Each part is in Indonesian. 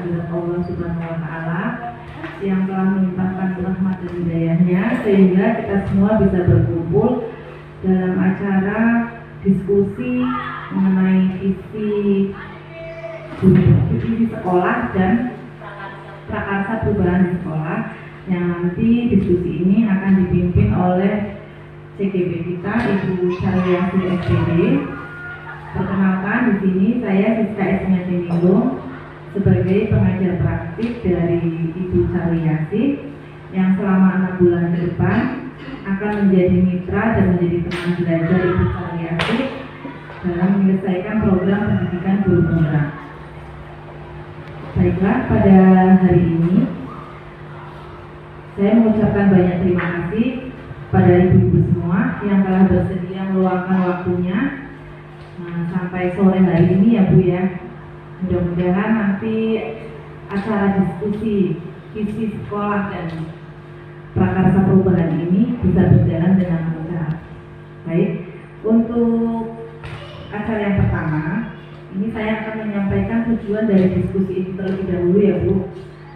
kehadirat Allah Subhanahu wa Ta'ala yang telah melimpahkan rahmat dan hidayahnya sehingga kita semua bisa berkumpul dalam acara diskusi mengenai visi sekolah dan prakarsa perubahan di sekolah, yang nanti diskusi ini akan dipimpin oleh CGB kita, Ibu Caryasi SPD. Perkenalkan, di sini saya Siska Esmiatiningrum sebagai pengajar praktik dari Ibu Caryasi yang selama 6 bulan ke depan akan menjadi mitra dan menjadi teman belajar Ibu Caryasi dalam menyelesaikan program pendidikan guru penggerak. Baiklah, pada hari ini saya mengucapkan banyak terima kasih pada ibu-ibu semua yang telah bersedia meluangkan waktunya sampai sore hari ini ya Bu ya. Mudah-mudahan nanti acara diskusi visi sekolah dan prakarsa perubahan ini bisa berjalan dengan lancar. Baik, untuk acara yang pertama ini saya akan menyampaikan tujuan dari diskusi ini terlebih dahulu ya Bu.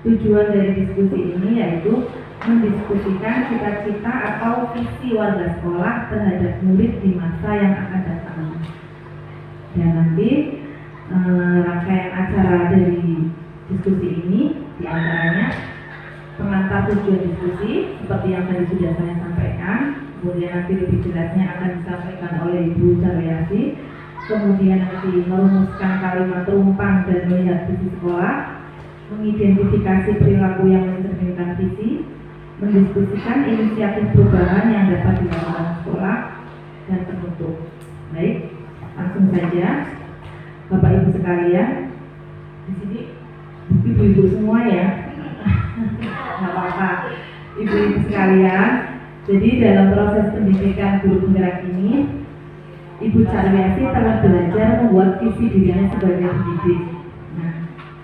Tujuan dari diskusi ini yaitu mendiskusikan cita-cita atau visi warga sekolah terhadap murid di masa yang akan datang. Dan nanti rangkaian acara dari diskusi ini diantaranya pengantar tujuan diskusi seperti yang tadi sudah saya sampaikan, kemudian nanti lebih jelasnya akan disampaikan oleh Ibu Caryasi, kemudian nanti merumuskan kalimat rumpang dan melihat visi sekolah, mengidentifikasi perilaku yang mencerminkan visi, mendiskusikan inisiatif perubahan yang dapat dilakukan sekolah, dan penutup. Baik, langsung saja Bapak Ibu sekalian, di sini ibu-ibu semua ya, nggak apa-apa, ibu-ibu sekalian. Jadi dalam proses pendidikan guru penggerak ini, Ibu Caryasi telah belajar membuat visi dirinya sebagai pendidik. Nah,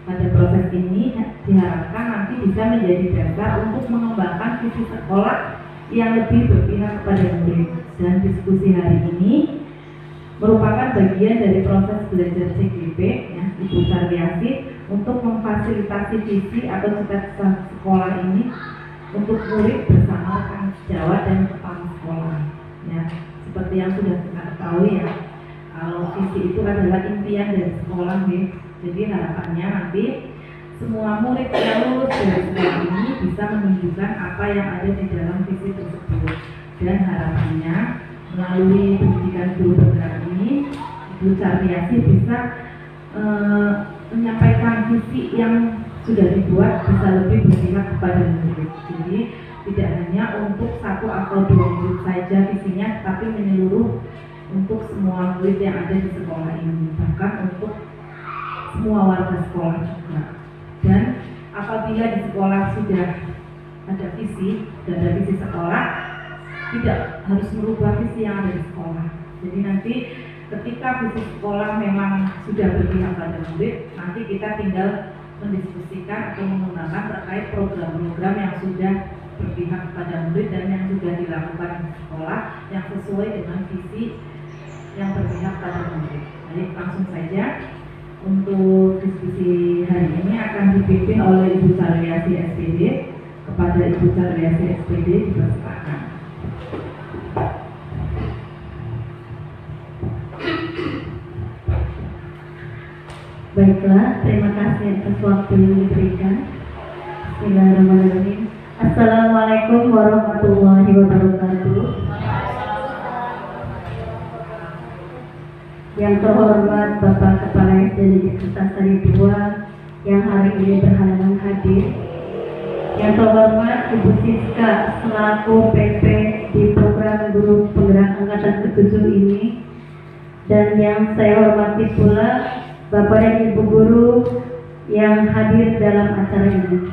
pada proses ini diharapkan nanti bisa menjadi dasar untuk mengembangkan visi sekolah yang lebih berpihak kepada murid. Dan diskusi hari ini merupakan bagian dari proses belajar CGB ya, Ibu Caryasi untuk memfasilitasi visi atau cita-cita sekolah ini untuk murid bersama rekan sejawat dan kepala sekolah. Ya, seperti yang sudah kita ketahui ya, kalau visi itu adalah impian dari sekolah nih. Jadi harapannya nanti semua murid yang lulus dari sekolah ini bisa menunjukkan apa yang ada di dalam visi tersebut. Dan harapannya melalui pendidikan guru penggerak ini, Ibu Caryasi bisa menyampaikan visi yang sudah dibuat bisa lebih berpihak kepada murid. Jadi tidak hanya untuk 1 atau 2 murid saja visinya, tapi menyeluruh untuk semua murid yang ada di sekolah ini, bahkan untuk semua warga sekolah juga. Dan apabila di sekolah sudah ada visi dan ada visi sekolah, tidak harus merubah visi yang ada di sekolah. Jadi nanti ketika visi sekolah memang sudah berpihak pada murid, nanti kita tinggal mendiskusikan atau menggunakan terkait program-program yang sudah berpihak kepada murid dan yang sudah dilakukan di sekolah yang sesuai dengan visi yang berpihak pada murid. Jadi langsung saja untuk diskusi hari ini akan dipimpin oleh Ibu Caryasi SPD. Kepada Ibu Caryasi SPD dipersilakan. Baiklah, terima kasih atas waktu yang diberikan. Bismillahirrahmanirrahim. Assalamualaikum warahmatullahi wabarakatuh. Yang terhormat Bapak Kepala SD Negeri Kertasari II yang hari ini berhalangan hadir. Yang terhormat Ibu Siska selaku PP di program guru penggerak angkatan ke-7 ini. Dan yang saya hormati pula Bapak dan Ibu guru yang hadir dalam acara ini.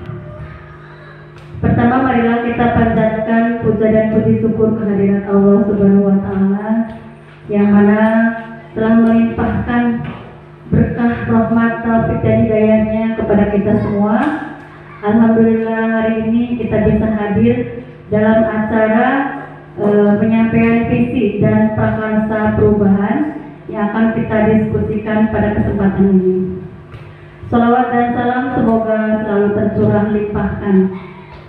Pertama, marilah kita panjatkan puja dan puji syukur kehadirat Allah Subhanahu wa Ta'ala yang mana telah melimpahkan berkah, rahmat, taufik dan hidayahnya kepada kita semua. Alhamdulillah hari ini kita bisa hadir dalam acara penyampaian visi dan prakarsa perubahan yang akan kita diskusikan pada kesempatan ini. Salawat dan salam semoga selalu tercurah limpahkan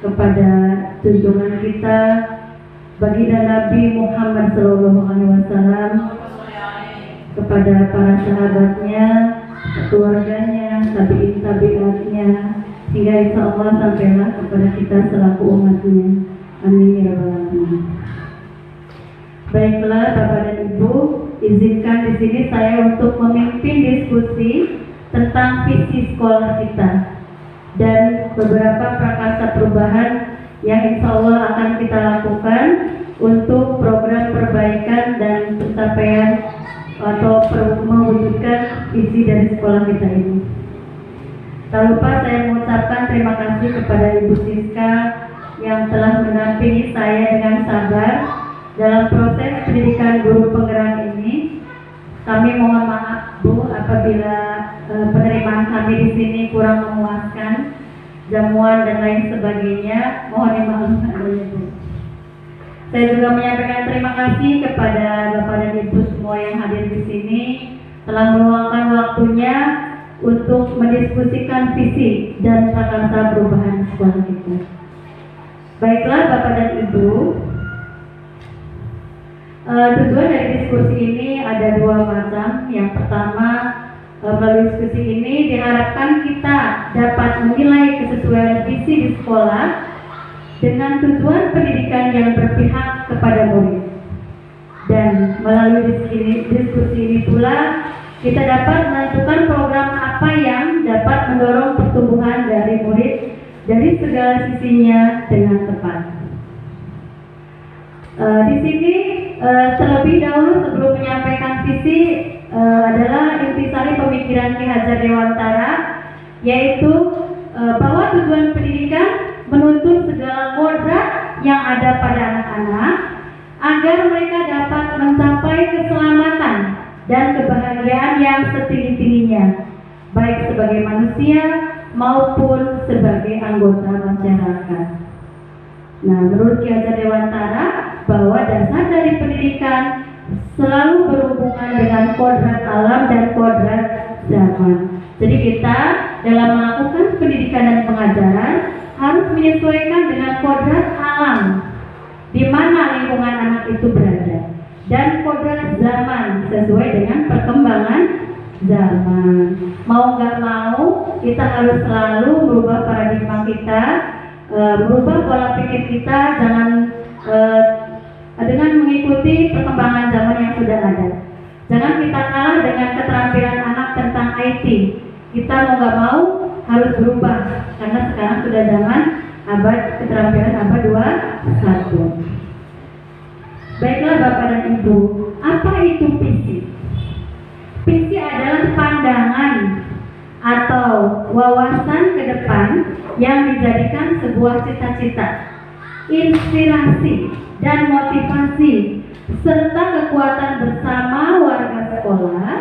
kepada junjungan kita baginda Nabi Muhammad SAW, kepada para sahabatnya, keluarganya, tabi'in-tabi'atnya, hingga insya Allah sampailah kepada kita selaku umatnya. Amin ya rabbal alamin. Baiklah Bapak dan Ibu, izinkan di sini saya untuk memimpin diskusi tentang visi sekolah kita dan beberapa prakarsa perubahan yang insya Allah akan kita lakukan untuk program perbaikan dan pencapaian atau mewujudkan visi dari sekolah kita ini. Tak lupa saya mengucapkan terima kasih kepada Ibu Siska yang telah mendampingi saya dengan sabar dalam proses pendidikan guru penggerak ini. Kami mohon maaf Bu apabila penerimaan kami di sini kurang memuaskan, jamuan dan lain sebagainya. Mohon dimaklumi Bu. Saya juga menyampaikan terima kasih kepada Bapak dan Ibu semua yang hadir di sini telah meluangkan waktunya untuk mendiskusikan visi dan prakarsa perubahan sekolah kita. Baiklah Bapak dan Ibu, tujuan dari diskusi ini ada dua macam. Yang pertama, melalui diskusi ini diharapkan kita dapat menilai kesesuaian visi di sekolah dengan tujuan pendidikan yang berpihak kepada murid. Dan melalui diskusi ini pula kita dapat menentukan program apa yang dapat mendorong pertumbuhan dari murid dari segala sisinya dengan tepat. Di sini terlebih dahulu sebelum menyampaikan visi adalah intisari pemikiran Ki Hajar Dewantara, yaitu bahwa tujuan pendidikan menuntut segala kodrat yang ada pada anak-anak agar mereka dapat mencapai keselamatan dan kebahagiaan yang setinggi-tingginya, baik sebagai manusia maupun sebagai anggota masyarakat. Nah, menurut Ki Hajar Dewantara, bahwa dasar dari pendidikan selalu berhubungan dengan kodrat alam dan kodrat zaman. Jadi kita dalam melakukan pendidikan dan pengajaran harus menyesuaikan dengan kodrat alam di mana lingkungan anak itu berada, dan kodrat zaman sesuai dengan perkembangan zaman. Mau nggak mau kita harus selalu merubah paradigma kita, merubah pola pikir kita dengan mengikuti perkembangan zaman yang sudah ada. Jangan kita kalah dengan keterampilan anak tentang IT. Kita mau nggak mau harus berubah karena sekarang sudah zaman keterampilan abad 21. Baiklah Bapak dan Ibu, apa itu visi? Visi adalah pandangan atau wawasan ke depan yang dijadikan sebuah cita-cita, inspirasi dan motivasi serta kekuatan bersama warga sekolah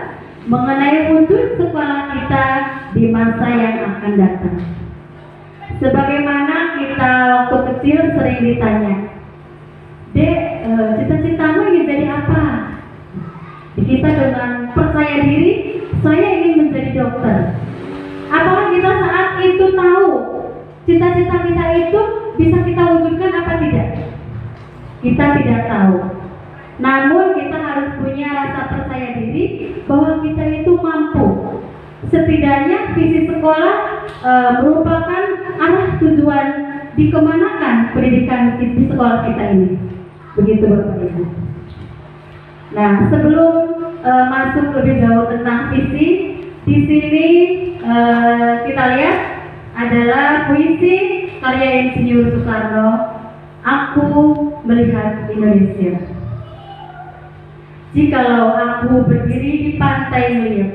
mengenai wujud sekolah kita di masa yang akan datang. Sebagaimana kita waktu kecil sering ditanya, Dek, cita-citamu ingin jadi apa? Kita dengan percaya diri, saya ingin menjadi dokter. Apakah kita saat itu tahu cita-cita kita itu bisa kita wujudkan apa tidak? Kita tidak tahu. Namun kita harus punya rasa percaya diri bahwa kita itu mampu. Setidaknya visi sekolah merupakan arah tujuan dikemanakan pendidikan di sekolah kita ini. Begitu Bapak Ibu. Nah, sebelum masuk lebih jauh tentang visi, di sini kita lihat adalah puisi karya Insinyur Soekarno, Aku Melihat Indonesia. Jikalau aku berdiri di pantai Liep,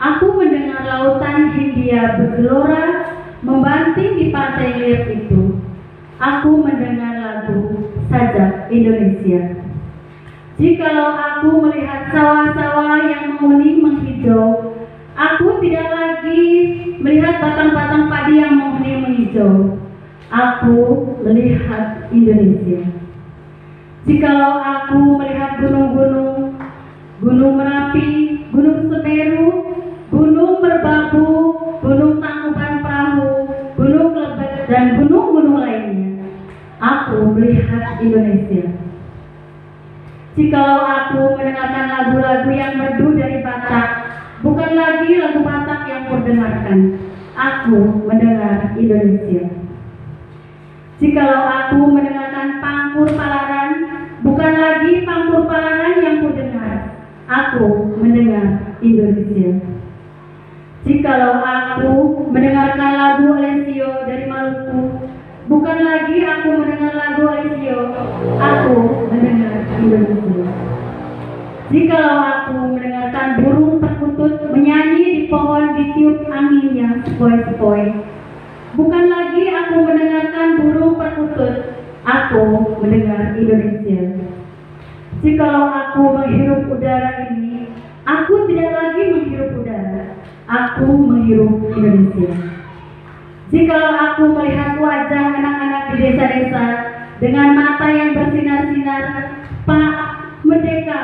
aku mendengar lautan Hindia bergelora membanting di pantai Liep itu. Aku mendengar lagu Sajak Indonesia. Jikalau aku melihat sawah-sawah yang menguning menghijau, aku tidak lagi melihat batang-batang padi yang menguning menghijau. Aku melihat Indonesia. Jikalau aku melihat gunung-gunung, Gunung Merapi, Gunung Semeru, Gunung Merbabu, Gunung Jikalau aku mendengarkan lagu-lagu yang merdu dari Batak, bukan lagi lagu Batak yang kudengarkan, aku mendengar Indonesia. Jikalau aku mendengarkan pangkur palaran, bukan lagi pangkur palaran yang kudengar, aku mendengar Indonesia. Jikalau aku mendengarkan lagu Alessio dari Maluku, bukan lagi aku mendengar lagu Alessio, aku mendengar Indonesia. Jikalau aku mendengarkan burung perkutut menyanyi di pohon ditiup angin yang sepoi-sepoi, bukan lagi aku mendengarkan burung perkutut, aku mendengar Indonesia. Jikalau aku menghirup udara ini, aku tidak lagi menghirup udara, aku menghirup Indonesia. Jikalau aku melihat wajah anak-anak di desa-desa dengan mata yang bersinar-sinar, Pak Merdeka,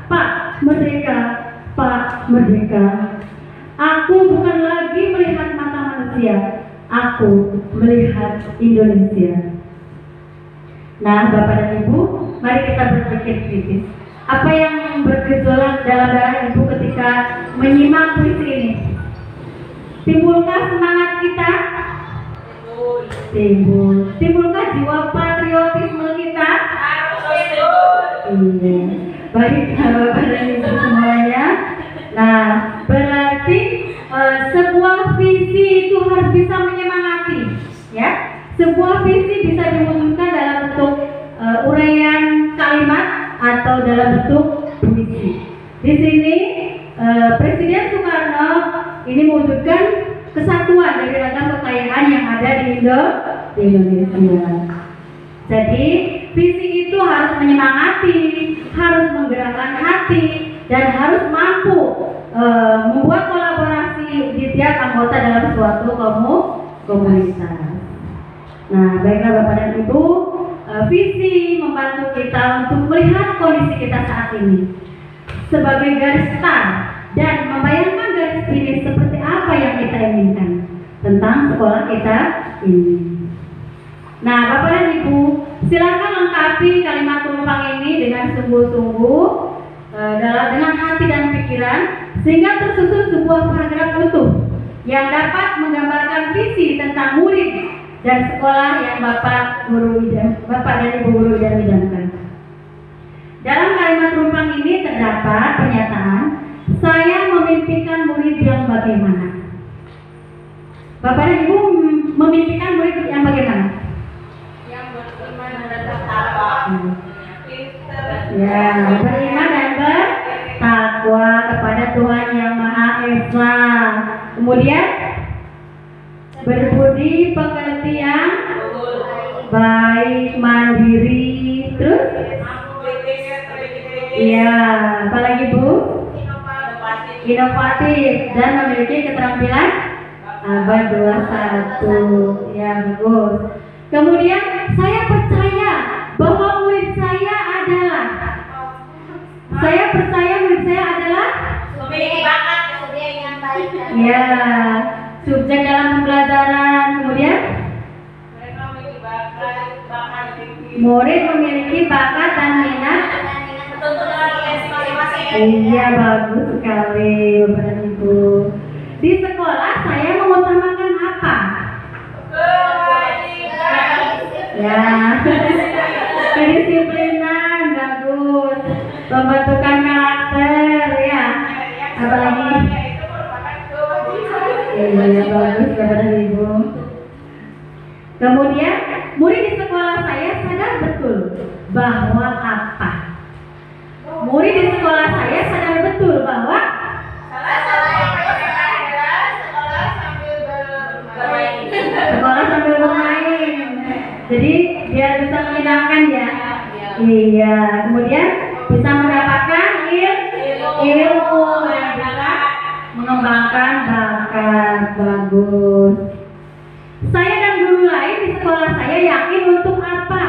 Pak Merdeka, Pak Merdeka, aku bukan lagi melihat mata manusia, aku melihat Indonesia. Nah, Bapak dan Ibu, mari kita berpikir kritis. Apa yang bergejolak dalam darah Ibu ketika menyimak puisi ini? Timbulkah semangat kita? Timbul. Timbulkah jiwa patriotisme kita? Iya. Baik, Bapak dan Ibu semuanya. Nah, berarti sebuah visi itu harus bisa menyemangati, ya. Sebuah visi bisa diwujudkan dalam bentuk uraian kalimat atau dalam bentuk puisi. Di sini Presiden Soekarno ini mewujudkan kesatuan dari ragam kekayaan yang ada di Indonesia. Jadi visi itu harus menyemangati, harus menggerakkan hati, dan harus mampu membuat kolaborasi di tiap anggota dalam suatu komunitas. Nah, baiklah Bapak dan Ibu, visi membantu kita untuk melihat kondisi kita saat ini sebagai garis start dan membayangkan garis ini seperti apa yang kita inginkan tentang sekolah kita ini. Nah, Bapak dan Ibu, silakan lengkapi kalimat penumpang ini dengan sungguh-sungguh dengan hati dan pikiran sehingga tersusun sebuah paragraf utuh yang dapat menggambarkan visi tentang murid dan sekolah yang Bapak dan Ibu guru idam-idamkan. Dalam kalimat penumpang ini terdapat pernyataan, saya memimpikan murid yang bagaimana. Bapak dan Ibu memimpikan murid yang bagaimana? Yang beriman dan bertakwa. Ya, beriman dan bertakwa kepada Tuhan Yang Maha Esa. Kemudian berbudi pekerti yang baik, mandiri, terus? Iya, apalagi Bu? Inovatif dan memiliki keterampilan abad 21. Ya, bagus. Kemudian saya percaya bahwa murid saya adalah memiliki bakat yang baik. Ya, subjek dalam pembelajaran. Kemudian Mereka memiliki bakat murid memiliki bakat dan minat. Tentunya masing-masing. Iya, bagus sekali Bapak dan Ibu. Di sekolah saya mengutamakan apa? Ya, kedisiplinan, bagus. Pembentukan karakter, ya. Apalagi? Iya, bagus Bapak dan Ibu. Kemudian, murid di sekolah saya sadar betul bahwa apa? Murid di sekolah saya sadar betul bahwa sekolah sambil bermain. Jadi biar bisa menyenangkan ya. Iya. Kemudian bisa mendapatkan ilmu dan bisa mengembangkan bakat. Bagus. Saya dan guru lain di sekolah saya yakin untuk apa?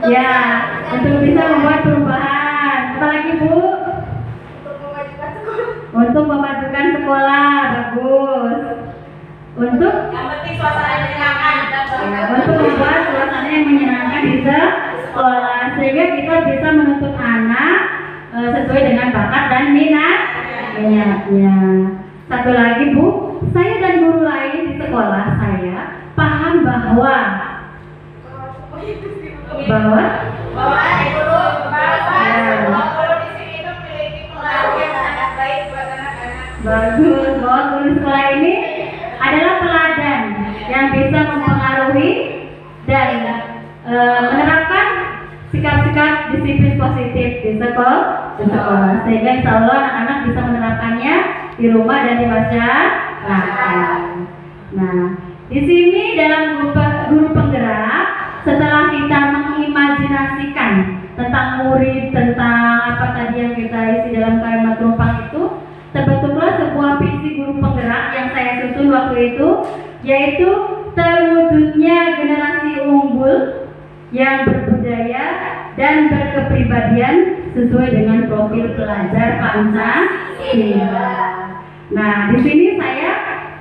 Ya, untuk bisa membuat perubahan. Apalagi Bu? Untuk memajukan sekolah. Bagus. Untuk Yang penting suasana menyenangkan. untuk membuat suasana yang menyenangkan di sekolah. sekolah, sehingga kita bisa menuntut anak sesuai dengan bakat dan minatnya. Satu lagi Bu, saya dan guru lain di sekolah saya paham bahwa Bahwa guru di sini itu memiliki pengaruh yang sangat baik buat anak-anak. bagus bahwa guru sekolah ini adalah teladan yang bisa mempengaruhi dan menerapkan sikap-sikap disiplin positif di sekolah, sehingga insya Allah anak-anak bisa menerapkannya di rumah dan di masyarakat. Nah, di sini dalam guru penggerak, setelah kita mengimajinasikan tentang murid, tentang apa tadi yang kita isi dalam kalimat rumpang itu, terbentuklah sebuah visi guru penggerak yang saya susun waktu itu, yaitu terwujudnya generasi unggul yang berbudaya dan berkepribadian sesuai dengan profil pelajar Pancasila. Nah, di sini saya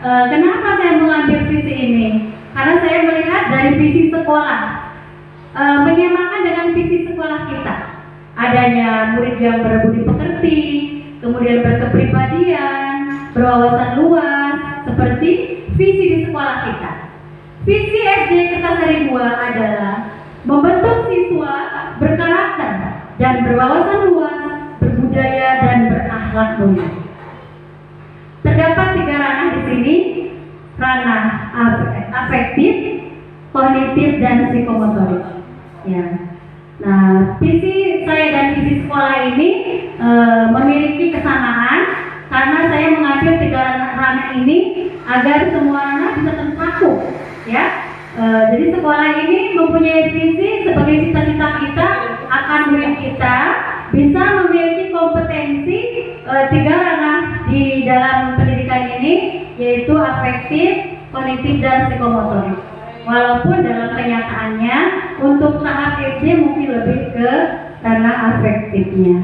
kenapa saya mengambil visi ini? Karena saya melihat dari visi sekolah, menyamakan dengan visi sekolah kita, adanya murid yang berbudi pekerti, kemudian berkepribadian, berwawasan luas, seperti visi di sekolah kita. Visi SD Kertasari 2 adalah membentuk siswa berkarakter dan berwawasan luas, berbudaya dan berakhlak mulia. Terdapat 3 ranah di sini, ranah afektif, kognitif dan psikomotorik. Ya. Nah, visi saya dan visi sekolah ini memiliki kesamaan karena saya mengambil 3 ranah ini agar semua anak bisa terpaku, ya. Jadi sekolah ini mempunyai visi sebagai cita-cita kita akan murid kita bisa memiliki kompetensi 3 ranah di dalam pendidikan ini, yaitu afektif, kognitif dan psikomotorik. Walaupun dalam kenyataannya untuk tahap SD mungkin lebih ke ranah afektifnya.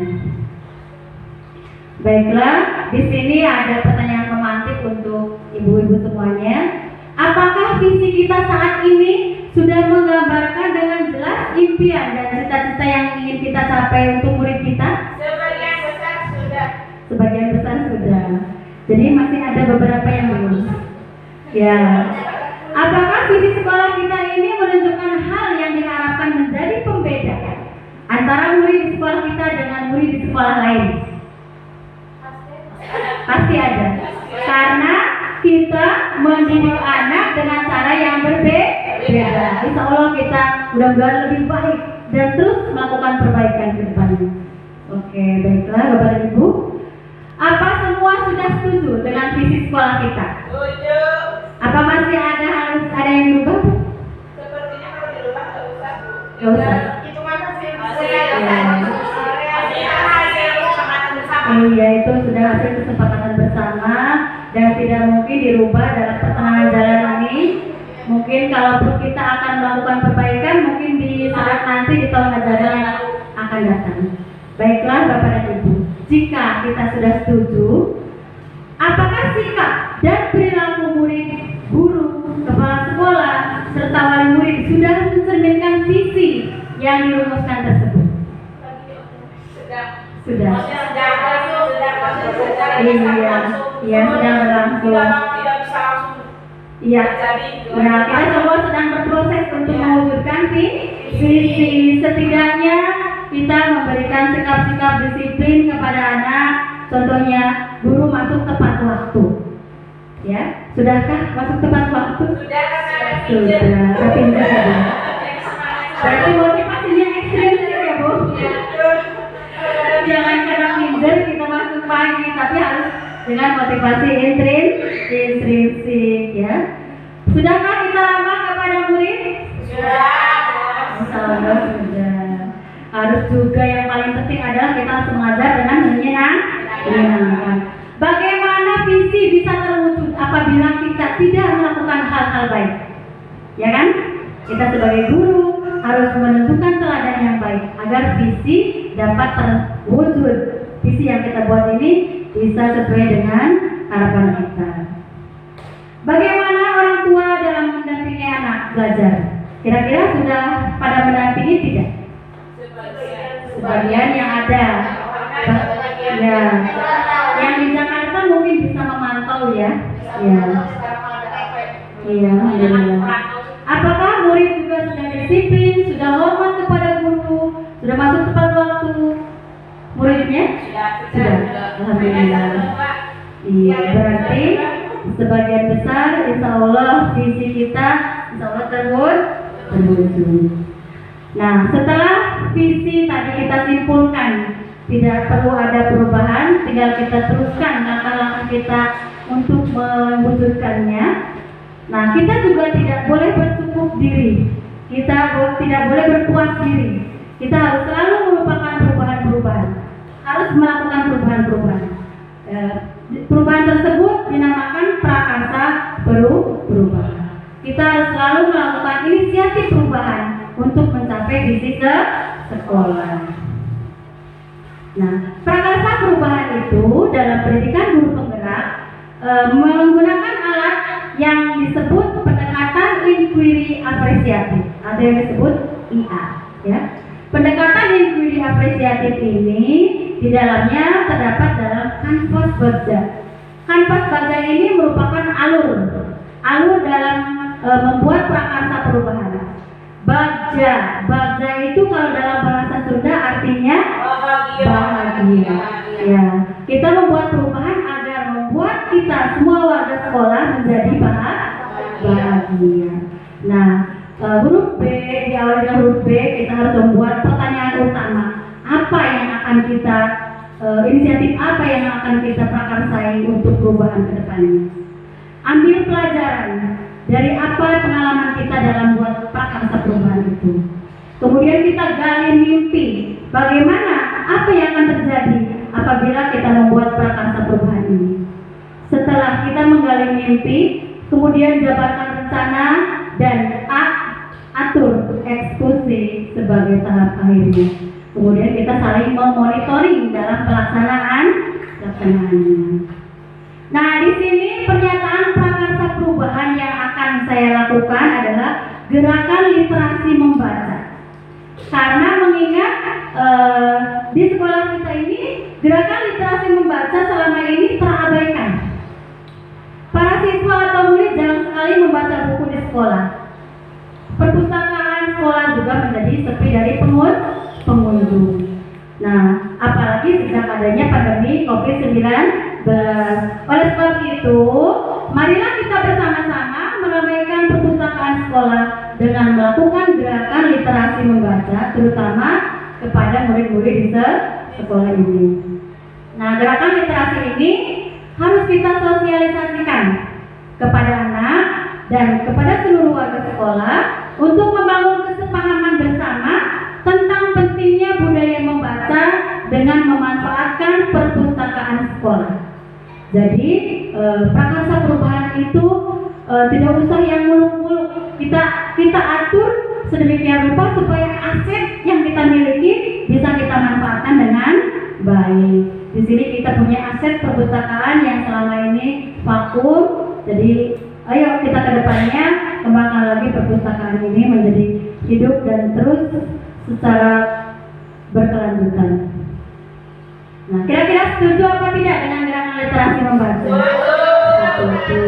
Baiklah, di sini ada pertanyaan romantis untuk ibu-ibu semuanya. Apakah visi kita saat ini sudah menggambarkan dengan jelas impian dan cita-cita yang ingin kita capai untuk murid kita? Sebagian besar sudah. Sebagian besar sudah. Jadi masih ada beberapa yang belum. Ya. Apakah visi sekolah kita ini menunjukkan hal yang diharapkan menjadi pembeda antara murid di sekolah kita dengan murid di sekolah lain? Pasti ada. Karena kita mendidik anak dengan cara yang berbeda. Insya Allah kita mudah-mudahan lebih baik dan terus melakukan perbaikan ke depannya. Oke, baiklah Bapak dan Ibu. Apa semua sudah setuju dengan visi sekolah kita? Setuju. Apa masih harus ada yang berubah? Sepertinya kalau dirubah nggak usah. Nggak usah. Itu kan hasil Iya, itu sudah hasil kesepakatan bersama dan tidak mungkin dirubah dalam pertengahan jalan ini. Mungkin kalaupun kita akan melakukan perbaikan, mungkin di saat nanti di tahun ajaran yang akan datang. Baiklah Bapak dan Ibu, jika kita sudah setuju, apakah sikap dan perilaku murid, guru, kepala sekolah, serta wali murid sudah mencerminkan visi yang dirumuskan tersebut? Sudah. Iya, sedang berlangsung. Tidak bisa langsung. Iya. Nah, kita semua sedang berproses untuk mewujudkan visi. Setidaknya kita memberikan sikap-sikap disiplin kepada anak. Contohnya, guru masuk tepat waktu. Ya, sudahkah masuk tepat waktu? Sudah karena Sudah. Tapi sudah. Berarti motivasinya ekstrim ya Bu. Jangan karena minder kita masuk pagi, tapi harus dengan motivasi intrinsik ya. Sudahkah kita ramah kepada murid? Sudah. Insyaallah sudah. Harus juga yang paling penting adalah kita harus mengajar dengan menyenangkan. Bagaimana visi bisa terwujud apabila kita tidak melakukan hal-hal baik? Ya kan? Kita sebagai guru harus menentukan teladan yang baik agar visi dapat terwujud. Visi yang kita buat ini bisa sesuai dengan harapan kita. Bagaimana orang tua dalam mendampingi anak belajar? Kira-kira sudah pada mendampingi tidak? sebagian yang ada. Ya, yang di Jakarta mungkin bisa memantau ya. Ya. Iya, alhamdulillah. Apakah murid juga sudah disiplin, sudah hormat kepada guru, sudah masuk tepat waktu? Muridnya? Sudah. Alhamdulillah. Iya, berarti sebagian besar insya Allah visi kita insya Allah terwujud. Nah, setelah visi tadi kita simpulkan tidak perlu ada perubahan, tinggal kita teruskan langkah-langkah kita untuk mewujudkannya. Nah, kita juga tidak boleh bercukup diri, kita tidak boleh berpuas diri. Kita harus selalu merupakan perubahan-perubahan, harus melakukan perubahan-perubahan. Perubahan tersebut dinamakan prakarsa perubahan. Kita harus selalu melakukan inisiatif perubahan untuk mencapai visi ke sekolah. Nah, prakarsa perubahan itu dalam pendidikan guru penggerak menggunakan alat yang disebut pendekatan inquiry apresiatif atau yang disebut IA. Ya. Pendekatan inquiry apresiatif ini di dalamnya terdapat dalam kanvas baja. Kanvas baja ini merupakan alur dalam membuat prakarsa perubahan. Baja itu kalau dalam bahasa Sunda artinya bahagia. Ya, kita membuat perubahan agar membuat kita semua warga sekolah menjadi bahagia. Nah, huruf B, di awalnya huruf B kita harus membuat pertanyaan utama. Apa yang akan kita inisiatif apa yang akan kita prakarsai untuk perubahan ke depannya? Ambil pelajaran dari apa pengalaman kita dalam buat prakarsa perubahan itu. Kemudian kita gali mimpi. Bagaimana apa yang akan terjadi apabila kita membuat prakarsa perubahan ini? Setelah kita menggali mimpi, kemudian jabarkan rencana dan atur eksekusi sebagai tahap akhirnya. Kemudian kita saling memonitoring dalam pelaksanaannya. Nah, di sini pernyataan prakarsa perubahan yang akan saya lakukan adalah gerakan literasi membaca. Karena mengingat di sekolah kita ini gerakan literasi membaca selama ini terabaikan. Para siswa atau murid jarang sekali membaca buku di sekolah. Perpustakaan sekolah juga menjadi sepi dari pengunjung. Nah, apalagi sejak adanya pandemi COVID-19. Oleh sebab itu, marilah kita bersama-sama meramaikan perpustakaan sekolah dengan melakukan gerakan literasi membaca, terutama kepada murid-murid di sekolah ini. Nah, gerakan literasi ini harus kita sosialisasikan kepada anak dan kepada seluruh warga sekolah untuk membangun kesepahaman bersama tentang pentingnya budaya membaca dengan memanfaatkan perpustakaan sekolah. Jadi prakarsa perubahan itu tidak usah yang muluk-muluk. Kita atur sedemikian rupa supaya aset yang kita miliki bisa kita manfaatkan dengan baik. Di sini kita punya aset perpustakaan yang selama ini vakum. Jadi ayo kita ke depannya kembangkan lagi perpustakaan ini menjadi hidup dan terus secara berkelanjutan. Nah, kira-kira setuju apa tidak dengan gerakan literasi membaca? Setuju.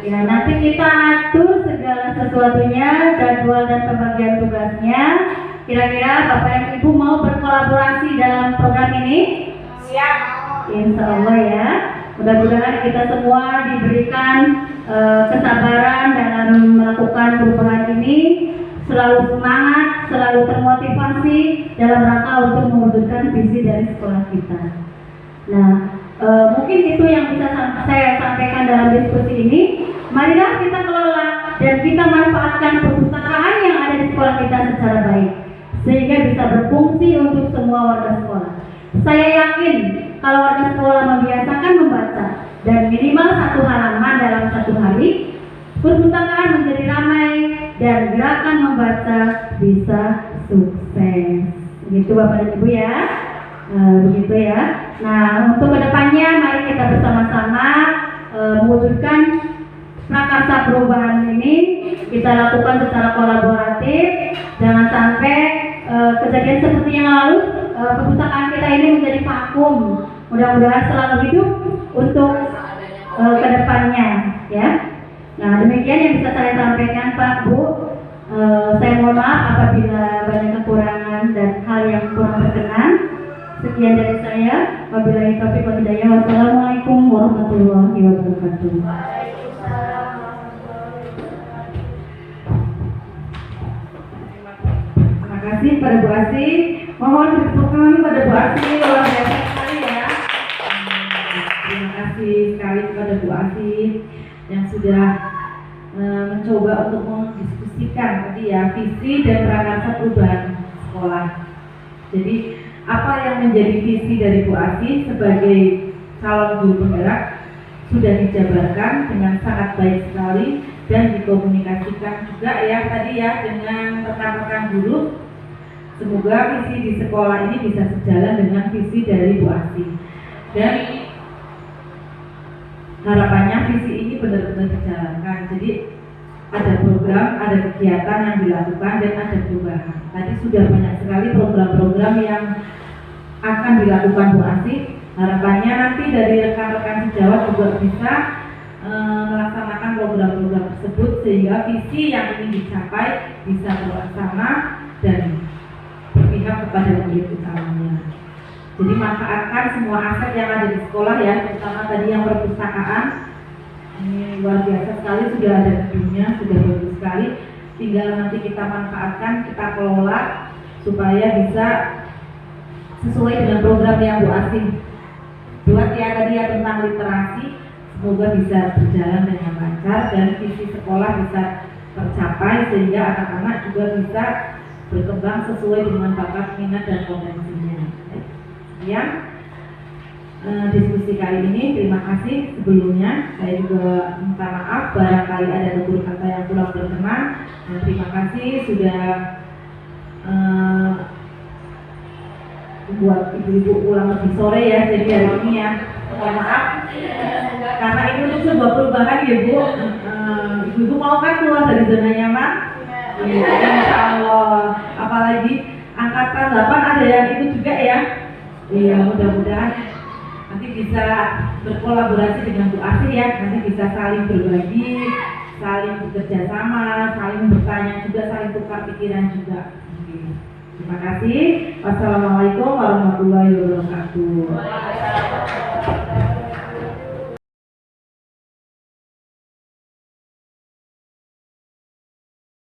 Ya, nanti kita atur segala sesuatunya, jadwal dan pembagian tugasnya. Kira-kira Bapak dan Ibu mau berkolaborasi dalam program ini? Siap. Insya Allah ya. Mudah-mudahan kita semua diberikan kesabaran dalam melakukan perubahan ini. Selalu semangat, selalu termotivasi dalam rangka untuk mewujudkan visi dari sekolah kita. Nah, mungkin itu yang bisa saya sampaikan dalam diskusi ini. Marilah kita kelola dan kita manfaatkan perpustakaan yang ada di sekolah kita secara baik, sehingga bisa berfungsi untuk semua warga sekolah. Saya yakin kalau warga sekolah membiasakan membaca dan minimal 1 halaman dalam 1 hari, perpustakaan menjadi ramai dan gerakan membaca bisa sukses. Begitu Bapak dan Ibu ya. Begitu ya. Nah, untuk kedepannya mari kita bersama-sama mewujudkan prakarsa perubahan ini. Kita lakukan secara kolaboratif. Jangan sampai kejadian seperti yang lalu perpustakaan kita ini menjadi vakum. Mudah-mudahan selalu hidup untuk kedepannya, ya. Nah, demikian yang bisa saya sampaikan, Pak, Bu. Saya mohon maaf apabila banyak kekurangan dan hal yang kurang berkenan. Sekian dari saya. Wabillahi taufiq wal hidayah. Wassalamualaikum warahmatullahi wabarakatuh. Terima kasih pada Bu Asih. Mohon tepuk tangan pada Bu Asih, luar biasa sekali ya. Terima kasih sekali kepada Bu Asih yang sudah mencoba untuk mendiskusikan tadi ya visi dan prakarsa perubahan sekolah. Jadi apa yang menjadi visi dari Bu Asih sebagai calon guru penggerak sudah dijabarkan dengan sangat baik sekali dan dikomunikasikan juga ya tadi ya dengan rekan-rekan guru. Semoga visi di sekolah ini bisa sejalan dengan visi dari Bu Asih dan harapannya visi ini benar-benar dijalankan. Jadi ada program, ada kegiatan yang dilakukan dan ada perubahan. Tadi sudah banyak sekali program-program yang akan dilakukan Bu Asih. Harapannya nanti dari rekan-rekan sejawat juga bisa melaksanakan program-program tersebut sehingga visi yang ingin dicapai bisa terlaksana dan berpihak kepada murid utamanya. Jadi manfaatkan semua aset yang ada di sekolah ya, terutama tadi yang perpustakaan. Ini luar biasa sekali, sudah ada gedungnya, sudah bagus sekali. Tinggal nanti kita manfaatkan, kita kelola supaya bisa sesuai dengan program yang Bu Asih buat ya tadi ya tentang literasi. Semoga bisa berjalan dengan lancar dan visi sekolah bisa tercapai sehingga anak-anak juga bisa berkembang sesuai dengan bakat, minat dan potensinya. Sekian diskusi kali ini. Terima kasih sebelumnya. Saya juga minta maaf barangkali ada tutur kata yang kurang berkenan. Terima kasih sudah buat ibu-ibu pulang lebih sore ya. Jadi hari ini ya mohon maaf karena ini untuk sebuah perubahan ya Bu. Ibu-ibu mau kan keluar dari zona nyaman? Iya, insya Allah. Apalagi angkatan 8 ada yang ikut juga ya. Iya, mudah-mudahan nanti bisa berkolaborasi dengan Bu Asih ya. Nanti bisa saling berbagi, saling bekerja sama, saling bertanya juga, saling tukar pikiran juga. Terima kasih. Wassalamualaikum warahmatullahi wabarakatuh.